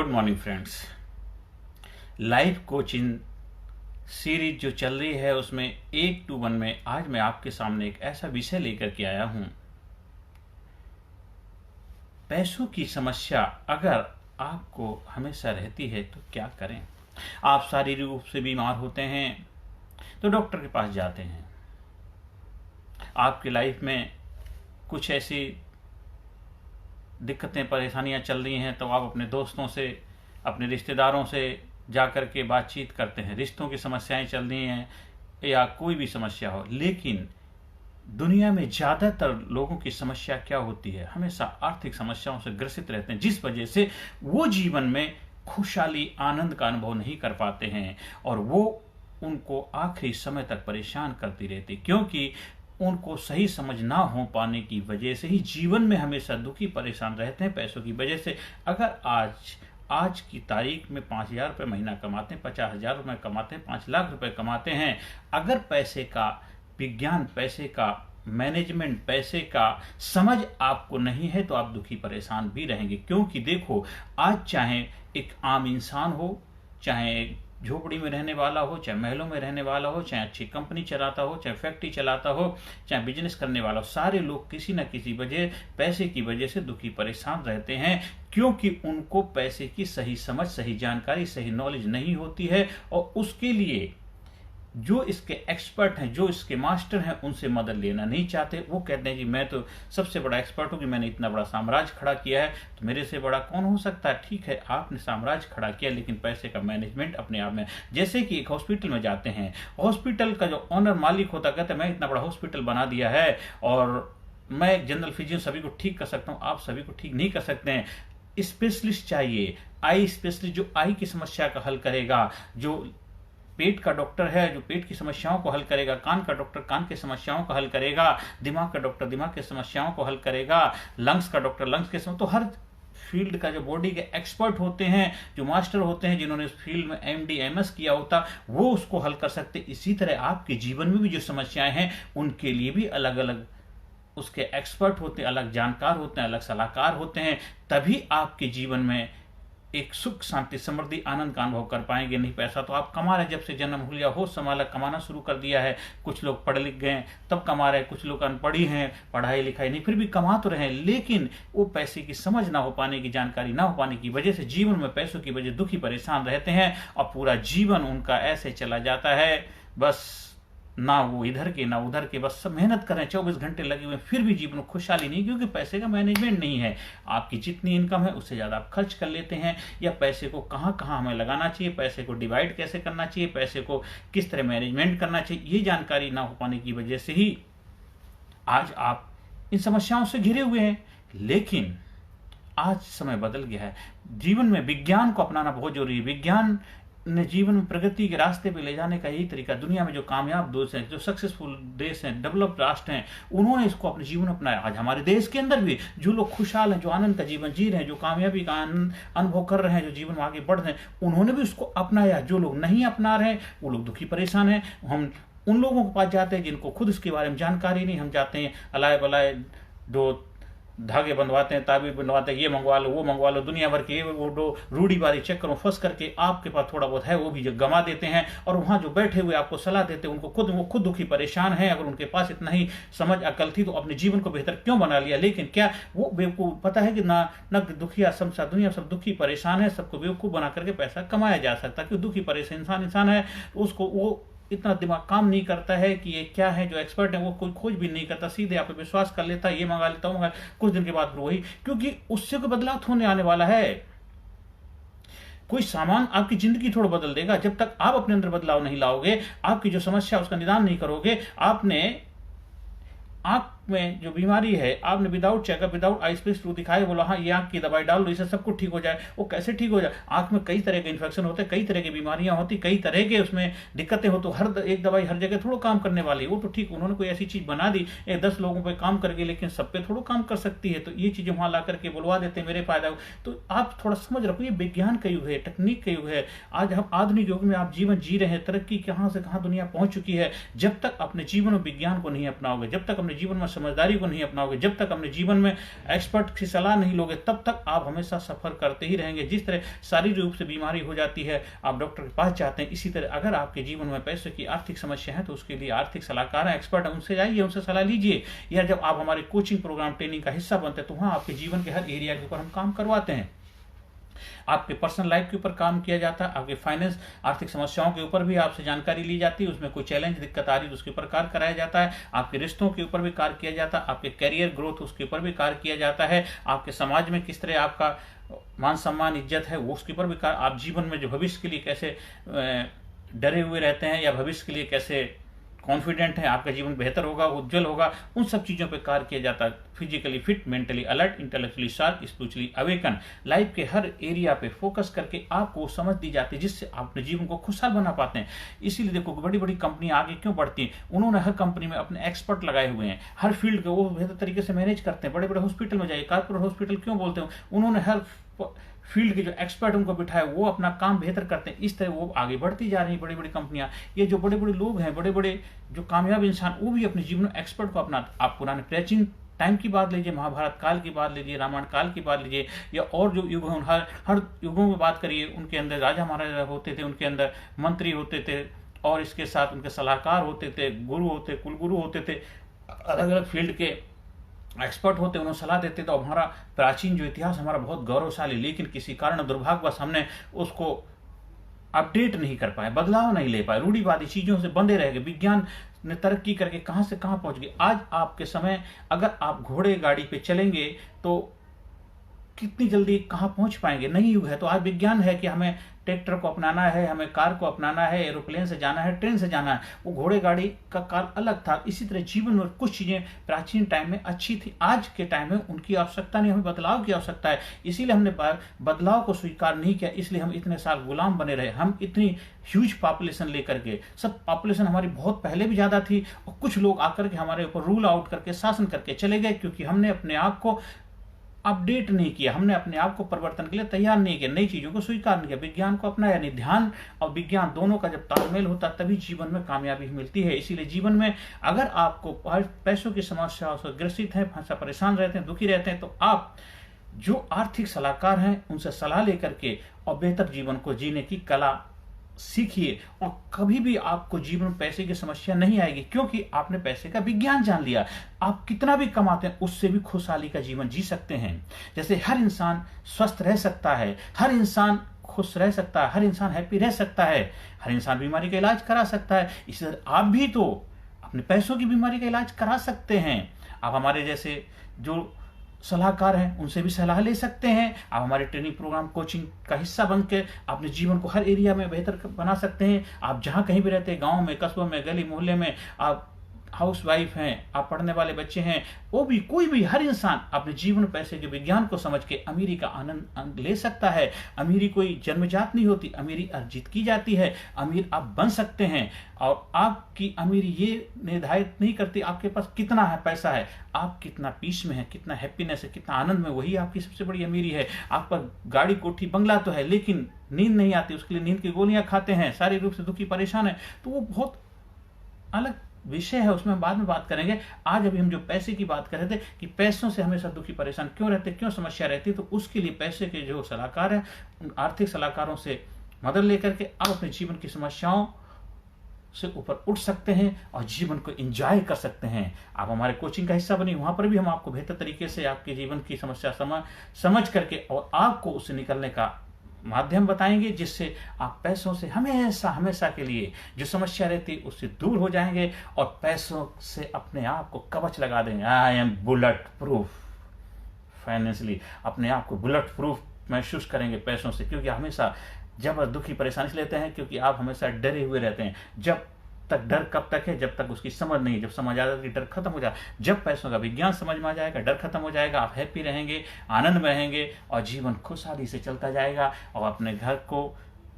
Good morning friends. Life coaching series जो चल रही है उसमें 1-1 में आज मैं आपके सामने एक ऐसा विषय लेकर के आया हूं। पैसों की समस्या अगर आपको हमेशा रहती है तो क्या करें। आप शारीरिक रूप से बीमार होते हैं तो डॉक्टर के पास जाते हैं। आपकी लाइफ में कुछ ऐसी दिक्कतें परेशानियां चल रही हैं तो आप अपने दोस्तों से, अपने रिश्तेदारों से जाकर के बातचीत करते हैं। रिश्तों की समस्याएं चल रही हैं या कोई भी समस्या हो, लेकिन दुनिया में ज़्यादातर लोगों की समस्या क्या होती है, हमेशा आर्थिक समस्याओं से ग्रसित रहते हैं, जिस वजह से वो जीवन में खुशहाली आनंद का अनुभव नहीं कर पाते हैं और वो उनको आखिरी समय तक परेशान करती रहती, क्योंकि उनको सही समझ ना हो पाने की वजह से ही जीवन में हमेशा दुखी परेशान रहते हैं पैसों की वजह से। अगर आज की तारीख में 5,000 रुपये महीना कमाते हैं, 50,000 रुपये कमाते हैं, 5 लाख रुपए कमाते हैं, अगर पैसे का विज्ञान, पैसे का मैनेजमेंट, पैसे का समझ आपको नहीं है तो आप दुखी परेशान भी रहेंगे। क्योंकि देखो, आज चाहे एक आम इंसान हो, चाहे झोपड़ी में रहने वाला हो, चाहे महलों में रहने वाला हो, चाहे अच्छी कंपनी चलाता हो, चाहे फैक्ट्री चलाता हो, चाहे बिजनेस करने वाला हो, सारे लोग किसी न किसी वजह, पैसे की वजह से दुखी परेशान रहते हैं, क्योंकि उनको पैसे की सही समझ, सही जानकारी, सही नॉलेज नहीं होती है और उसके लिए जो इसके एक्सपर्ट हैं, जो इसके मास्टर हैं, उनसे मदद लेना नहीं चाहते। वो कहते हैं कि मैं तो सबसे बड़ा एक्सपर्ट हूं, कि मैंने इतना बड़ा साम्राज्य खड़ा किया है, तो मेरे से बड़ा कौन हो सकता है। ठीक है, आपने साम्राज्य खड़ा किया, लेकिन पैसे का मैनेजमेंट अपने आप में, जैसे कि एक हॉस्पिटल में जाते हैं, हॉस्पिटल का जो ऑनर मालिक होता, कहते हैं मैं इतना बड़ा हॉस्पिटल बना दिया है और मैं जनरल फिजिशियन सभी को ठीक कर सकता हूँ। आप सभी को ठीक नहीं कर सकते हैं, स्पेशलिस्ट चाहिए, आई स्पेशलिस्ट, जो आई की समस्या का हल करेगा, जो पेट का डॉक्टर है जो पेट की समस्याओं को हल करेगा, कान का डॉक्टर कान की समस्याओं को हल करेगा, दिमाग का डॉक्टर दिमाग की समस्याओं को हल करेगा, लंग्स का डॉक्टर लंग्स के समस्या, तो हर फील्ड का जो बॉडी के एक्सपर्ट होते हैं, जो मास्टर होते हैं, जिन्होंने उस फील्ड में MD MS किया होता, वो उसको हल कर सकते। इसी तरह आपके जीवन में भी जो समस्याएं हैं उनके लिए भी अलग अलग उसके एक्सपर्ट होते हैं, अलग जानकार होते हैं, अलग सलाहकार होते हैं, तभी आपके जीवन में एक सुख, शांति, समृद्धि, आनंद का अनुभव कर पाएंगे। नहीं, पैसा तो आप कमा रहे, जब से जन्म हो लिया, होश संभाला, कमाना शुरू कर दिया है। कुछ लोग पढ़ लिख गए तब कमा रहे, कुछ लोग अनपढ़ी हैं, पढ़ाई लिखाई नहीं, फिर भी कमा तो रहे, लेकिन वो पैसे की समझ ना हो पाने की, जानकारी ना हो पाने की वजह से जीवन में पैसों की वजह दुखी परेशान रहते हैं और पूरा जीवन उनका ऐसे चला जाता है, बस ना वो इधर के ना उधर के, बस सब मेहनत कर रहे हैं, 24 घंटे लगे हुए, फिर भी जीवन में खुशहाली नहीं, क्योंकि पैसे का मैनेजमेंट नहीं है। आपकी जितनी इनकम है उससे ज़्यादा आप खर्च कर लेते हैं, या पैसे को कहाँ कहाँ हमें लगाना चाहिए, पैसे को डिवाइड कैसे करना चाहिए, पैसे को किस तरह मैनेजमेंट करना चाहिए, ये जानकारी ना हो पाने की वजह से ही आज आप इन समस्याओं से घिरे हुए हैं। लेकिन आज समय बदल गया है, जीवन में विज्ञान को अपनाना बहुत जरूरी है। विज्ञान ने जीवन में प्रगति के रास्ते पे ले जाने का यही तरीका, दुनिया में जो कामयाब देश हैं, जो सक्सेसफुल देश हैं, डेवलप्ड राष्ट्र हैं, उन्होंने इसको अपने जीवन में अपनाया। आज हमारे देश के अंदर भी जो लोग खुशहाल हैं, जो आनंद का जीवन जी रहे हैं, जो कामयाबी का अनुभव कर रहे हैं, जो जीवन में आगे बढ़ रहे हैं, उन्होंने भी उसको अपनाया। जो लोग नहीं अपना रहे हैं वो लोग दुखी परेशान हैं। हम उन लोगों के पास जाते हैं जिनको खुद इसके बारे में जानकारी नहीं, हम जाते हैं अलाय बलाय, जो धागे बंधवाते हैं, ताबीज बनवाते हैं, ये मंगवा लो वो मंगवा लो, दुनिया भर के वो रूढ़ीवादी चक्कर में फंस करके आपके पास थोड़ा बहुत है वो भी गंवा देते हैं, और वहां जो बैठे हुए आपको सलाह देते हैं उनको वो खुद दुखी परेशान है। अगर उनके पास इतना ही समझ अकल थी तो अपने जीवन को बेहतर क्यों बना लिया। लेकिन क्या वो बेवकूफ पता है कि न दुखिया संसार दुनिया सब दुखी परेशान है, सबको बेवकूफ बना करके पैसा कमाया जा सकता है। क्योंकि दुखी परेशान इंसान है, उसको वो इतना दिमाग काम नहीं करता है कि ये क्या है, जो एक्सपर्ट है वो कोई खोज भी नहीं करता, सीधे आप पे विश्वास कर लेता है, ये मंगा लेता हूँ, कुछ दिन के बाद फिर वही, क्योंकि उससे कोई बदलाव होने आने वाला है। कोई सामान आपकी जिंदगी थोड़ा बदल देगा, जब तक आप अपने अंदर बदलाव नहीं लाओगे, आपकी जो समस्या उसका निदान नहीं करोगे। आपने आंख में जो बीमारी है, आपने without checkup, without eye specialist दिखाए, बोला हाँ ये आंख की दवाई डाल लो, इससे सब कुछ ठीक हो जाए, वो कैसे ठीक हो जाए। आंख में कई तरह के इन्फेक्शन होते हैं, कई तरह की बीमारियां होती, कई तरह के उसमें दिक्कतें हो, तो हर एक दवाई हर जगह थोड़ा काम करने वाली, वो तो ठीक, उन्होंने कोई ऐसी चीज बना दी 10 लोगों पर काम करके, लेकिन सब पे थोड़ा काम कर सकती है, तो ये चीजें वहां ला करके बुलवा देते हैं मेरे फायदा। तो आप थोड़ा समझ रखो, ये विज्ञान का युग है, टेक्निक का युग है। आज हम आधुनिक युग में आप जीवन जी रहे हैं, तरक्की कहां से कहां दुनिया पहुंच चुकी है। जब तक अपने जीवन में विज्ञान को नहीं अपनाओगे, जब तक अपने जीवन में समझदारी को नहीं अपनाओगे, जब तक अपने जीवन में एक्सपर्ट की सलाह नहीं लोगे, तब तक आप हमेशा सफर करते ही रहेंगे। जिस तरह शारीरिक रूप से बीमारी हो जाती है, आप डॉक्टर के पास जाते हैं, इसी तरह अगर आपके जीवन में पैसे की आर्थिक समस्या है तो उसके लिए आर्थिक सलाहकार है, एक्सपर्ट है, उनसे जाइए, उनसे सलाह लीजिए। या जब आप हमारे कोचिंग प्रोग्राम ट्रेनिंग का हिस्सा बनते हैं तो वहाँ आपके जीवन के हर एरिया के ऊपर हम काम करवाते हैं। आपके पर्सनल लाइफ के ऊपर काम किया जाता है, आपके फाइनेंस आर्थिक समस्याओं के ऊपर भी आपसे जानकारी ली जाती है, उसमें कोई चैलेंज दिक्कत आ रही है तो उसके ऊपर कार्य कराया जाता है, आपके रिश्तों के ऊपर भी कार्य किया जाता है, आपके करियर ग्रोथ उसके ऊपर भी कार्य किया जाता है, आपके समाज में किस तरह आपका मान सम्मान इज्जत है वो उसके ऊपर भी कार्य, आप जीवन में जो भविष्य के लिए कैसे डरे हुए रहते हैं या भविष्य के लिए कैसे कॉन्फिडेंट है, आपका जीवन बेहतर होगा, उज्जवल होगा, उन सब चीज़ों पे कार्य किया जाता है। Physically fit, mentally alert, intellectually sharp, spiritually awaken, life के हर एरिया पे फोकस करके आपको समझ दी जाती है जिससे आप अपने जीवन को खुशहाल बना पाते हैं। इसीलिए देखो बड़ी बड़ी कंपनियां आगे क्यों बढ़ती हैं, उन्होंने हर कंपनी में अपने एक्सपर्ट लगाए हुए हैं, हर फील्ड के वो बेहतर तरीके से मैनेज करते हैं। बड़े बड़े हॉस्पिटल में जाइए, कॉर्पोरेट हॉस्पिटल क्यों बोलते हैं, उन्होंने हर फील्ड के जो एक्सपर्ट उनको बिठाए, वो अपना काम बेहतर करते हैं। इस तरह वो आगे बढ़ती जा रही है बड़ी बड़ी कंपनियां। ये जो बड़े बड़े लोग हैं, बड़े बड़े जो कामयाब इंसान, वो भी अपने जीवन में एक्सपर्ट को अपना, आप पुराने प्राचीन टाइम की बात लीजिए, महाभारत काल की बात लीजिए, रामायण काल की बात लीजिए, या और जो युग हैं हर युगों में बात करिए, उनके अंदर राजा महाराजा होते थे, उनके अंदर मंत्री होते थे, और इसके साथ उनके सलाहकार होते थे, गुरु होते, कुलगुरु होते थे, अलग अलग फील्ड के एक्सपर्ट होते, उन्होंने सलाह देते। तो हमारा प्राचीन जो इतिहास हमारा बहुत गौरवशाली, लेकिन किसी कारण दुर्भाग्यवश हमने उसको अपडेट नहीं कर पाए, बदलाव नहीं ले पाए, रूढ़िवादी चीजों से बंधे रह गए। विज्ञान ने तरक्की करके कहां से कहां पहुंच गए। आज आपके समय अगर आप घोड़े गाड़ी पे चलेंगे तो कितनी जल्दी कहां पहुंच पाएंगे, नहीं युग है। तो आज विज्ञान है कि हमें ट्रैक्टर को अपनाना है, हमें कार को अपनाना है, एरोप्लेन से जाना है, ट्रेन से जाना है। वो घोड़े गाड़ी का काल अलग था। इसी तरह जीवन में कुछ चीजें प्राचीन टाइम में अच्छी थी, आज के टाइम में उनकी आवश्यकता नहीं, हमें बदलाव की आवश्यकता है। इसीलिए हमने बदलाव को स्वीकार नहीं किया, इसलिए हम इतने साल गुलाम बने रहे। हम इतनी ह्यूज पॉपुलेशन लेकर के, सब पॉपुलेशन हमारी बहुत पहले भी ज्यादा थी, और कुछ लोग आकर के हमारे ऊपर रूल आउट करके शासन करके चले गए, क्योंकि हमने अपने आप को अपडेट नहीं किया, हमने अपने आप को परिवर्तन के लिए तैयार नहीं किया, नई चीजों को स्वीकार नहीं किया, विज्ञान को अपनाया नहीं। ध्यान और विज्ञान दोनों का जब तालमेल होता तभी जीवन में कामयाबी मिलती है। इसीलिए जीवन में अगर आपको पैसों की समस्याओं से ग्रसित हैं, परेशान रहते हैं, दुखी रहते हैं, तो आप जो आर्थिक सलाहकार हैं उनसे सलाह लेकर के और बेहतर जीवन को जीने की कला सीखिए, और कभी भी आपको जीवन में पैसे की समस्या नहीं आएगी, क्योंकि आपने पैसे का विज्ञान जान लिया। आप कितना भी कमाते हैं उससे भी खुशहाली का जीवन जी सकते हैं। जैसे हर इंसान स्वस्थ रह सकता है, हर इंसान खुश रह सकता है, हर इंसान हैप्पी रह सकता है, हर इंसान बीमारी का इलाज करा सकता है, इसी तरह आप भी तो अपने पैसों की बीमारी का इलाज करा सकते हैं। आप हमारे जैसे जो सलाहकार हैं उनसे भी सलाह ले सकते हैं। आप हमारे ट्रेनिंग प्रोग्राम कोचिंग का हिस्सा बन के अपने जीवन को हर एरिया में बेहतर बना सकते हैं। आप जहां कहीं भी रहते हैं, गांव में, कस्बों में, गली मोहल्ले में, आप हाउस वाइफ हैं, आप पढ़ने वाले बच्चे हैं, वो भी कोई भी हर इंसान अपने जीवन पैसे के विज्ञान को समझ के अमीरी का आनंद ले सकता है। अमीरी कोई जन्मजात नहीं होती, अमीरी अर्जित की जाती है। अमीर आप बन सकते हैं, और आपकी अमीरी ये निर्धारित नहीं करती आपके पास कितना है पैसा है, आप कितना पीस में है, कितना हैप्पीनेस है, कितना आनंद में, वही आपकी सबसे बड़ी अमीरी है। आप पर गाड़ी कोठी बंगला तो है, लेकिन नींद नहीं आती, उसके लिए नींद की गोलियां खाते हैं, शारीरिक रूप से दुखी परेशान है, तो वो बहुत अलग विषय है, उसमें हम बाद में बात करेंगे। आज अभी हम जो पैसे की बात कर रहे थे कि पैसों से हमेशा दुखी परेशान क्यों रहते, क्यों समस्या रहती, तो उसके लिए पैसे के जो सलाहकार हैं उन आर्थिक सलाहकारों से मदद लेकर के आप अपने जीवन की समस्याओं से ऊपर उठ सकते हैं और जीवन को एंजॉय कर सकते हैं। आप हमारे कोचिंग का हिस्सा बनिए, वहां पर भी हम आपको बेहतर तरीके से आपके जीवन की समस्या समझ करके और आपको उससे निकलने का माध्यम बताएंगे, जिससे आप पैसों से हमेशा हमेशा के लिए जो समस्या रहती है उससे दूर हो जाएंगे और पैसों से अपने आप को कवच लगा देंगे। I am bullet proof, financially अपने आप को बुलेट प्रूफ महसूस करेंगे पैसों से, क्योंकि हमेशा जब दुखी परेशानी लेते हैं, क्योंकि आप हमेशा डरे हुए रहते हैं। जब तक डर कब तक है, जब तक उसकी समझ नहीं, जब समझ आ जाएगी डर खत्म हो जाए, जब पैसों का विज्ञान समझ में आ जाएगा डर खत्म हो जाएगा, आप हैप्पी रहेंगे, आनंद में रहेंगे और जीवन खुशहाली से चलता जाएगा और अपने घर को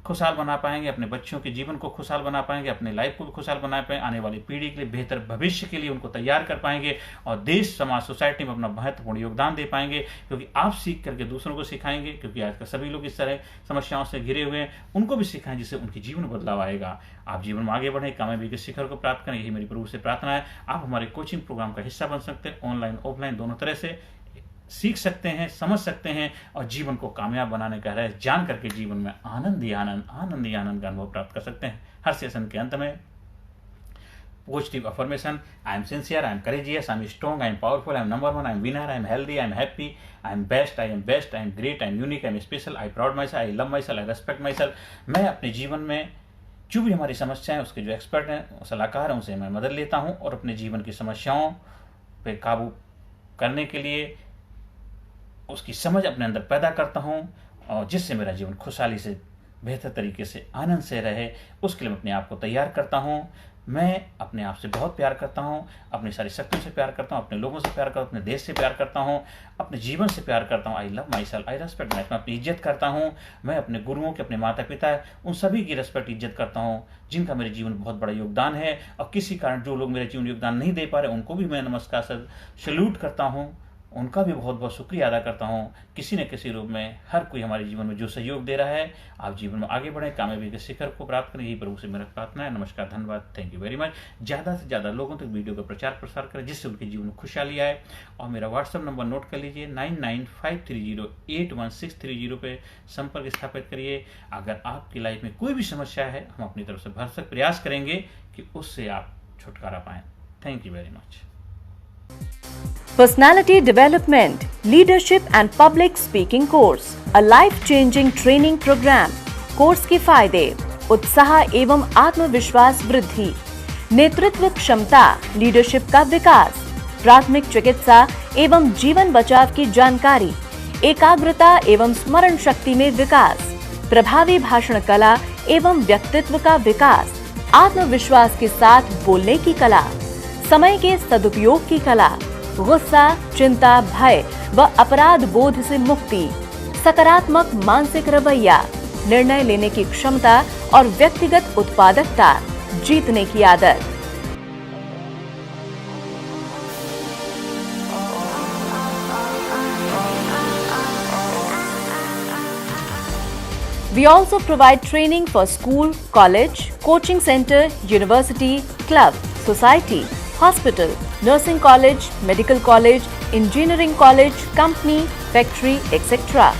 खुशहाल बना पाएंगे, अपने बच्चों के जीवन को खुशहाल बना पाएंगे, अपने लाइफ को भी खुशहाल बना पाएंगे, आने वाली पीढ़ी के लिए बेहतर भविष्य के लिए उनको तैयार कर पाएंगे और देश, समाज, सोसाइटी में अपना महत्वपूर्ण योगदान दे पाएंगे। क्योंकि आप सीख करके दूसरों को सिखाएंगे, क्योंकि आजकल सभी लोग इस तरह समस्याओं से घिरे हुए हैं, उनको भी सिखाएं जिससे उनके जीवन में बदलाव आएगा। आप जीवन में आगे बढ़ें, कामयाबी के शिखर को प्राप्त करें, यही मेरी प्रभु से प्रार्थना है। आप हमारे कोचिंग प्रोग्राम का हिस्सा बन सकते हैं, ऑनलाइन ऑफलाइन दोनों तरह से सीख सकते हैं, समझ सकते हैं और जीवन को कामयाब बनाने का रहस्य जान करके जीवन में आनंद ही आनंद का अनुभव प्राप्त कर सकते हैं। हर सेशन के अंत में positive affirmation, I am sincere, I am courageous, I am strong, I am powerful, I am number one, I am winner, I am healthy, I am happy, I am best, I am great, I am unique, I am special, I proud my self, I love my self, I respect my self. मैं अपने जीवन में जो भी हमारी समस्याएं, उसके जो एक्सपर्ट हैं, सलाहकार हैं, उनसे मैं मदद लेता हूं और अपने जीवन की समस्याओं पे काबू करने के लिए उसकी समझ अपने अंदर पैदा करता हूं और जिससे मेरा जीवन खुशहाली से, बेहतर तरीके से, आनंद से रहे, उसके लिए मैं अपने आप को तैयार करता हूं। मैं अपने आप से बहुत प्यार करता हूं, अपनी सारी शक्तियों से प्यार करता हूं, अपने लोगों से प्यार करता हूं, अपने देश से प्यार करता हूं, अपने जीवन से प्यार करता हूं। I love my self, I respect my self, मैं अपनी इज्जत करता हूं। मैं अपने गुरुओं के, अपने माता पिता है, उन सभी की रेस्पेक्ट, इज्जत करता हूं जिनका मेरे जीवन में बहुत बड़ा योगदान है। और किसी कारण जो लोग मेरे जीवन में योगदान नहीं दे पा रहे, उनको भी मैं नमस्कार से सैल्यूट करता हूं, उनका भी बहुत बहुत शुक्रिया अदा करता हूं। किसी न किसी रूप में हर कोई हमारे जीवन में जो सहयोग दे रहा है, आप जीवन में आगे बढ़ें, कामयाबी के शिखर को प्राप्त करें, यही प्रभु से मेरा प्रार्थना है। नमस्कार, धन्यवाद, थैंक यू वेरी मच। ज़्यादा से ज़्यादा लोगों तक वीडियो का प्रचार प्रसार करें जिससे उनके जीवन में खुशहाली आए। और मेरा व्हाट्सएप नंबर नोट कर लीजिए, 9953081630 पे संपर्क स्थापित करिए। अगर आपकी लाइफ में कोई भी समस्या है, हम अपनी तरफ से भरसक प्रयास करेंगे कि उससे आप छुटकारा पाएं। Thank you very much. Personality Development, Leadership and Public Speaking Course, a life-changing training program. Course के फायदे: उत्साह एवं आत्मविश्वास वृद्धि, नेतृत्व क्षमता, लीडरशिप का विकास, प्राथमिक चिकित्सा एवं जीवन बचाव की जानकारी, एकाग्रता एवं स्मरण शक्ति में विकास, प्रभावी भाषण कला एवं व्यक्तित्व का विकास, आत्मविश्वास के साथ बोलने की कला, समय के सदुपयोग की कला, गुस्सा, चिंता, भय व अपराध बोध से मुक्ति, सकारात्मक मानसिक रवैया, निर्णय लेने की क्षमता और व्यक्तिगत उत्पादकता, जीतने की आदत। We also provide training for school, college, coaching center, university, club, society, hospital, nursing college, medical college, engineering college, company, factory, etc.